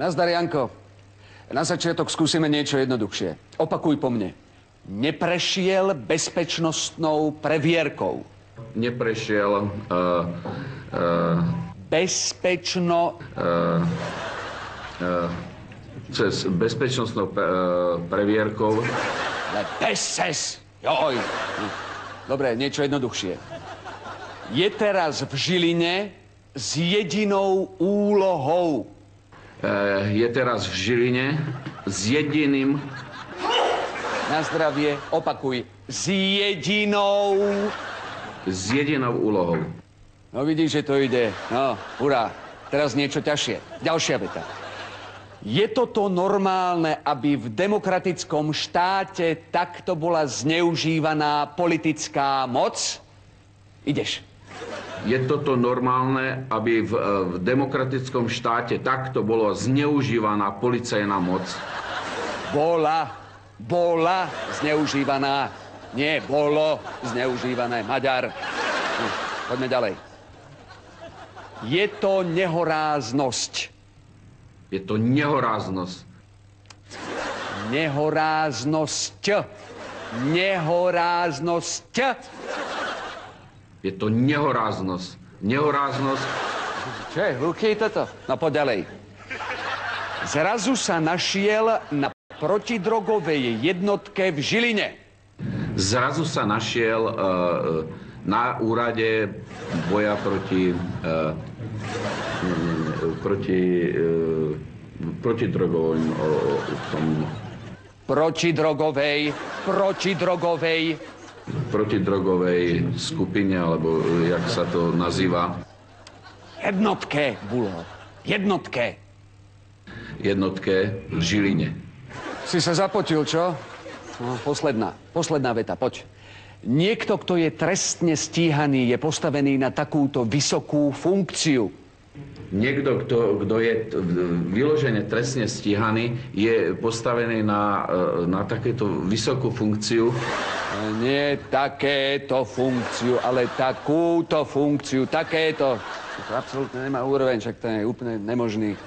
Nazdar, Janko. Na začiatok skúsime niečo jednoduchšie. Opakuj po mne. Neprešiel bezpečnostnou previerkou. Neprešiel cez bezpečnostnou previerkou. Ale bezces. Joj. Dobre, niečo jednoduchšie. Je teraz v Žiline s jedinou úlohou. Je teraz v Žiline s jediným... Na zdravie, opakuj. S jedinou úlohou. No vidíš, že to ide. No, hurá. Teraz niečo ťažšie. Ďalšia veta. Je toto normálne, aby v demokratickom štáte takto bola zneužívaná politická moc? Ideš. Je toto normálne, aby v demokratickom štáte takto bola zneužívaná policajná moc? Bola zneužívaná. Nie, bolo zneužívané. Maďar. Poďme ďalej. Je to nehoráznosť. Je to nehoráznosť. Nehoráznosť. Nehoráznosť. Je to nehoráznosť. Nehoráznosť. Čo je, hluchý toto? No poď ďalej. Zrazu sa našiel na protidrogovej jednotke v Žiline. Zrazu sa našiel na úrade boja protidrogovej skupine, alebo jak sa to nazýva. Jednotke, Bulo. Jednotke v Žiline. Si sa zapotil, čo? No, posledná veta, poď. Niekto, kto je trestne stíhaný, je postavený na takúto vysokú funkciu. Niekto, kto je vyložene trestne stíhaný, je postavený na takéto vysokú funkciu. Nie takéto funkciu, ale takúto funkciu, takéto. To absolútne nemá úroveň, však to je úplne nemožný.